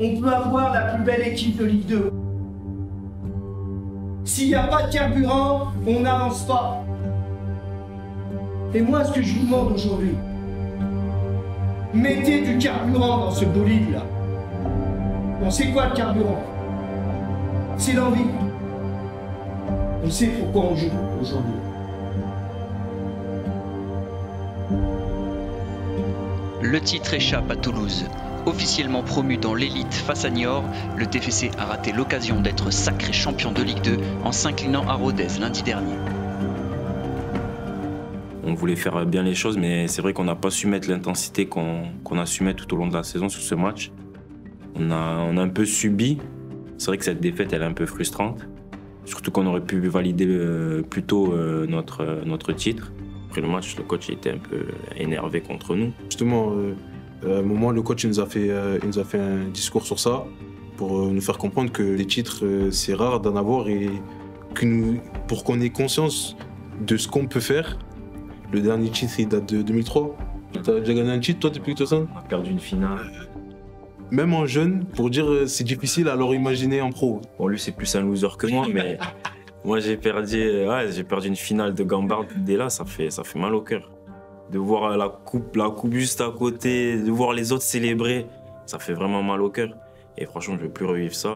on peut avoir la plus belle équipe de Ligue 2. S'il n'y a pas de carburant, on n'avance pas. Et moi, ce que je vous demande aujourd'hui, mettez du carburant dans ce bolide-là. On sait quoi le carburant? C'est l'envie. On sait pourquoi on joue aujourd'hui. Le titre échappe à Toulouse. Officiellement promu dans l'élite face à Niort, le TFC a raté l'occasion d'être sacré champion de Ligue 2 en s'inclinant à Rodez lundi dernier. On voulait faire bien les choses, mais c'est vrai qu'on n'a pas su mettre l'intensité qu'on a su mettre tout au long de la saison sur ce match. On a un peu subi. C'est vrai que cette défaite, elle est un peu frustrante. Surtout qu'on aurait pu valider plus tôt notre titre. Après le match, le coach était un peu énervé contre nous. Justement, à un moment, le coach nous a fait un discours sur ça pour nous faire comprendre que les titres, c'est rare d'en avoir et pour qu'on ait conscience de ce qu'on peut faire. Le dernier titre, il date de 2003. Tu as déjà gagné un titre, toi, depuis tout ça? On a perdu une finale. Même en jeune, pour dire c'est difficile, alors imaginer en pro. Bon, lui, c'est plus un loser que moi, mais moi, j'ai perdu une finale de Gambard. Dès là, ça fait mal au cœur. De voir la coupe juste à côté, de voir les autres célébrer, ça fait vraiment mal au cœur. Et franchement, je ne veux plus revivre ça.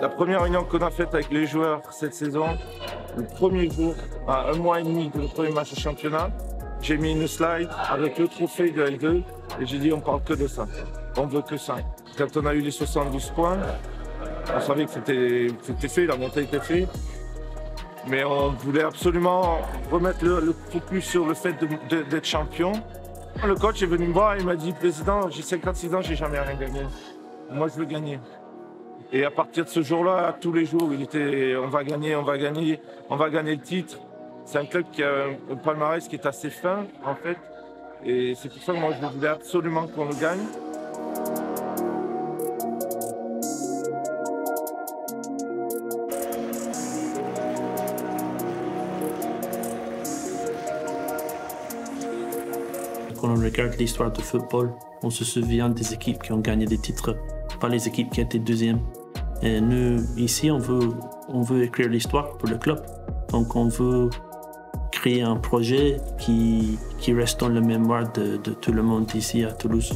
La première réunion qu'on a faite avec les joueurs cette saison, le premier jour, à 1 mois et demi de notre premier match de championnat, j'ai mis une slide avec le trophée de L2 et j'ai dit on parle que de ça, on veut que ça. Quand on a eu les 72 points, on savait que c'était fait, la montée était faite, mais on voulait absolument remettre le focus sur le fait d'être champion. Le coach est venu me voir et il m'a dit « Président, j'ai 56 ans, j'ai jamais rien gagné. Moi, je veux gagner. » Et à partir de ce jour-là, tous les jours, il était on va gagner, on va gagner, on va gagner le titre. C'est un club qui a un palmarès qui est assez fin, en fait. Et c'est pour ça que moi, je voulais absolument qu'on le gagne. Quand on regarde l'histoire du football, on se souvient des équipes qui ont gagné des titres, pas les équipes qui étaient deuxièmes. Et nous, ici, on veut écrire l'histoire pour le club. Donc on veut créer un projet qui reste dans la mémoire de tout le monde ici à Toulouse.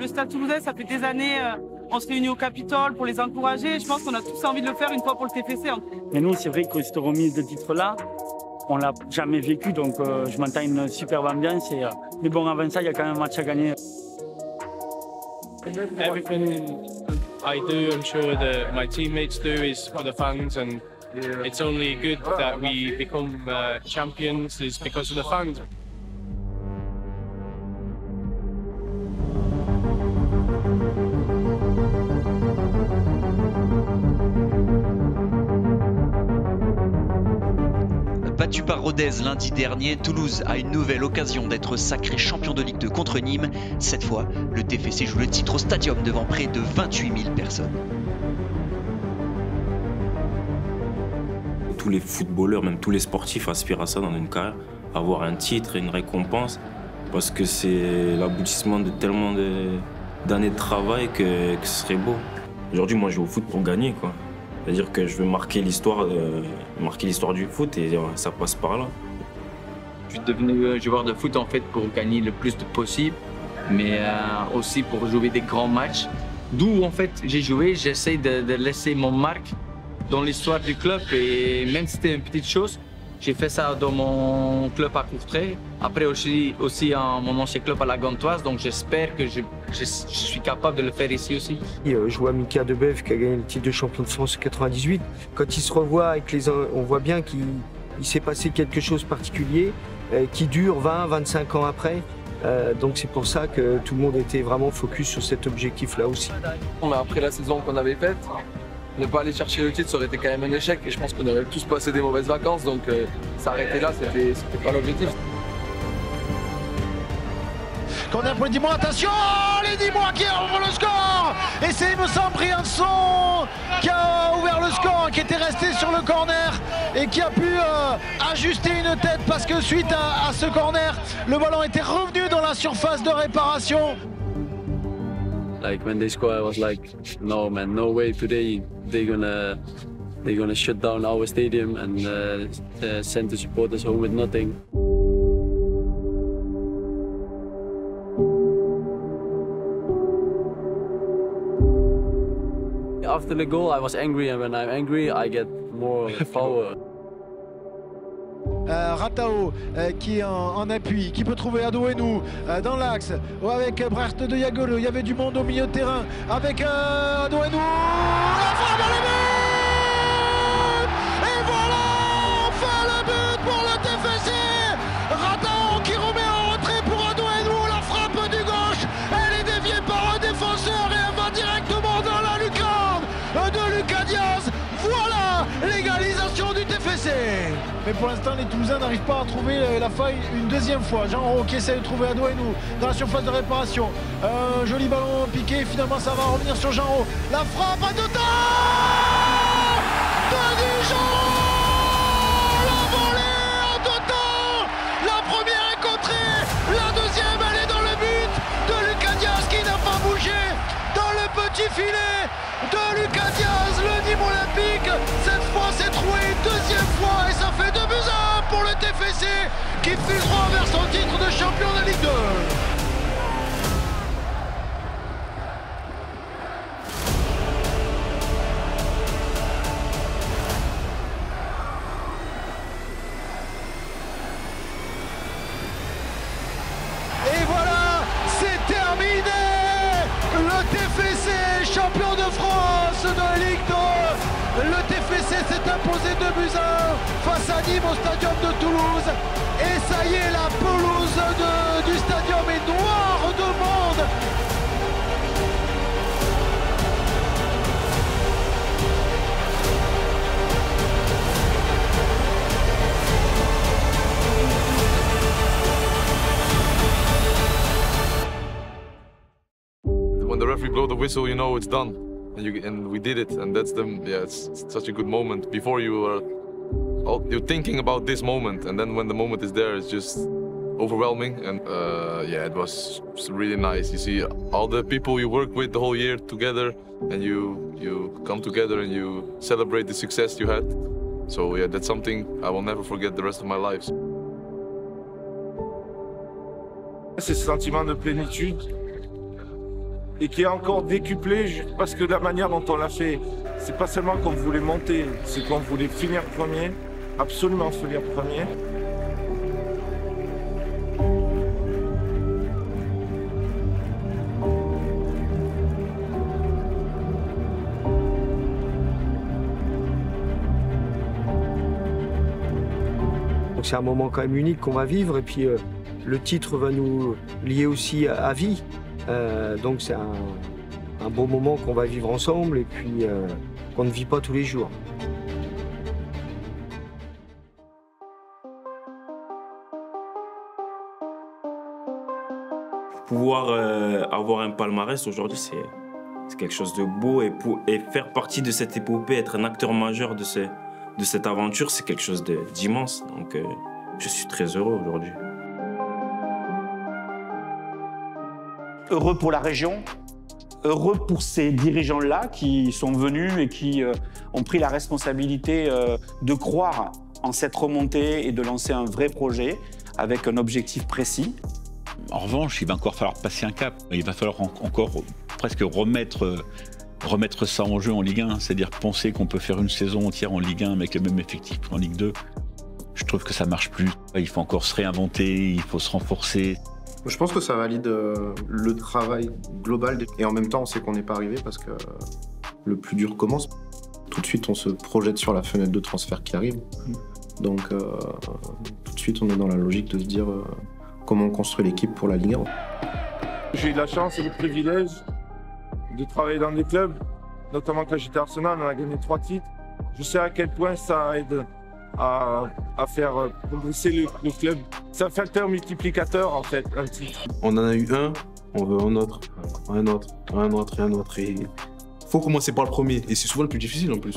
Le Stade Toulousain, ça fait des années, on se réunit au Capitole pour les encourager. Je pense qu'on a tous envie de le faire une fois pour le TFC. Mais nous, c'est vrai que cette remise de titre-là, on l'a jamais vécu, donc je m'entends une superbe ambiance. Mais bon, avant ça, il y a quand même un match à gagner. Everything I do, I'm sure that my teammates do, is for the fans, and it's only good that we become champions is because of the fans. Battu par Rodez lundi dernier, Toulouse a une nouvelle occasion d'être sacré champion de Ligue 2 contre Nîmes. Cette fois, le TFC joue le titre au Stadium devant près de 28 000 personnes. Tous les footballeurs, même tous les sportifs aspirent à ça dans une carrière, avoir un titre et une récompense, parce que c'est l'aboutissement de tellement d'années de travail que ce serait beau. Aujourd'hui, moi, je joue au foot pour gagner, quoi. C'est-à-dire que je veux marquer l'histoire du foot et ça passe par là. Je suis devenu joueur de foot en fait pour gagner le plus possible, mais aussi pour jouer des grands matchs. D'où en fait j'ai joué, j'essaie de laisser mon marque dans l'histoire du club et même si c'était une petite chose, J'ai fait ça dans mon club à Courtrai, après aussi mon ancien club à la Gantoise, donc j'espère que je suis capable de le faire ici aussi. Je vois Mika Debeuf qui a gagné le titre de champion de France en 98. Quand il se revoit avec on voit bien qu'il s'est passé quelque chose de particulier qui dure 20-25 ans après. Donc c'est pour ça que tout le monde était vraiment focus sur cet objectif-là aussi. Après la saison qu'on avait faite, ne pas aller chercher le titre, ça aurait été quand même un échec et je pense qu'on aurait tous passé des mauvaises vacances, donc s'arrêter là, c'était pas l'objectif. Corner pour les 10 mois, attention, les 10 mois qui ouvrent le score. Et c'est, il me semble, Briançon qui a ouvert le score, qui était resté sur le corner et qui a pu ajuster une tête parce que suite à ce corner, le ballon était revenu dans la surface de réparation. Like when they score, I was like, no man, no way today they're gonna shut down our stadium and send the supporters home with nothing. After the goal, I was angry, and when I'm angry, I get more power. Ratao qui est en appui, qui peut trouver Adouenou dans l'axe avec Brecht de Yagolo. Il y avait du monde au milieu de terrain avec Adouenou. La frappe à la but! Et voilà, enfin le but pour le TFC. Ratao qui remet en retrait pour Adouenou. La frappe du gauche, elle est déviée par un défenseur et elle va directement dans la lucarne de Lucas Diaz. Voilà l'égalisation du TFC. Mais pour l'instant, les Toulousains n'arrivent pas à trouver la faille une deuxième fois. Jean-Ro qui essaie de trouver Adouenou dans la surface de réparation. Joli ballon piqué, finalement ça va revenir sur Jean-Ro. La frappe à deux temps de Jean-Ro. La volée en deux temps. La première est contrée, la deuxième elle est dans le but de Lucas Diaz qui n'a pas bougé. Dans le petit filet de Lucas Diaz, le Nîmes Olympique, cette fois c'est troué une deuxième fois et ça fait 2-1 pour le TFC qui file droit vers son titre de champion de Ligue 2. Et voilà, c'est terminé. Le TFC, champion de France de Ligue 2. Le TFC s'est imposé 2-1 face à Nîmes au stadium de Toulouse. Et ça y est, la pelouse du stadium est noire de monde. When the referee blows the whistle, you know it's done. And we did it, and it's such a good moment. Before you're thinking about this moment, and then when the moment is there, it's just overwhelming. And it was really nice. You see all the people you work with the whole year together, and you come together and you celebrate the success you had. So yeah, that's something I will never forget the rest of my life. C'est ce sentiment de plénitude. Et qui est encore décuplé parce que la manière dont on l'a fait, c'est pas seulement qu'on voulait monter, c'est qu'on voulait finir premier, absolument finir premier. Donc c'est un moment quand même unique qu'on va vivre et puis le titre va nous lier aussi à vie. Donc c'est un beau moment qu'on va vivre ensemble et puis qu'on ne vit pas tous les jours. Pouvoir avoir un palmarès aujourd'hui, c'est quelque chose de beau et faire partie de cette épopée, être un acteur majeur de cette aventure, c'est quelque chose d'immense. Donc je suis très heureux aujourd'hui. Heureux pour la région, heureux pour ces dirigeants-là qui sont venus et qui ont pris la responsabilité de croire en cette remontée et de lancer un vrai projet avec un objectif précis. En revanche, il va encore falloir passer un cap. Il va falloir encore presque remettre ça en jeu en Ligue 1, c'est-à-dire penser qu'on peut faire une saison entière en Ligue 1 avec le même effectif qu'en Ligue 2. Je trouve que ça marche plus. Il faut encore se réinventer, il faut se renforcer. Je pense que ça valide le travail global et en même temps on sait qu'on n'est pas arrivé parce que le plus dur commence. Tout de suite on se projette sur la fenêtre de transfert qui arrive. Donc tout de suite on est dans la logique de se dire comment on construit l'équipe pour la Ligue 1. J'ai eu la chance et le privilège de travailler dans des clubs, notamment quand j'étais à Arsenal, on a gagné 3 titres. Je sais à quel point ça aide à faire progresser le club. C'est un facteur multiplicateur en fait, un titre. On en a eu un, on veut un autre, un autre, un autre et un autre. Et il faut commencer par le premier et c'est souvent le plus difficile en plus.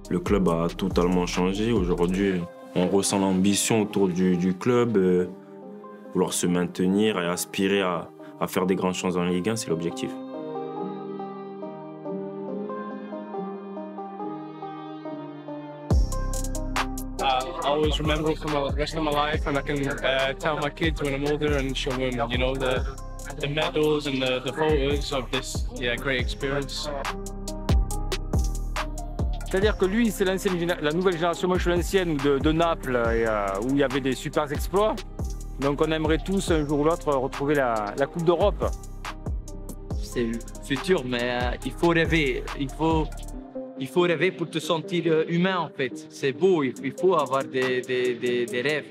Le club a totalement changé. Aujourd'hui, on ressent l'ambition autour du club, vouloir se maintenir et aspirer à faire des grandes choses en Ligue 1, c'est l'objectif. I always remember it for the rest of my life, and I can tell my kids when I'm older and show them, you know, the medals and the photos of this great experience. C'est-à-dire que lui, c'est la nouvelle génération. Moi, je suis l'ancienne de Naples, où il y avait des super exploits. Donc, on aimerait tous, un jour ou l'autre, retrouver la Coupe d'Europe. C'est le futur, mais il faut rêver. Il faut rêver pour te sentir humain, en fait. C'est beau, il faut avoir des rêves.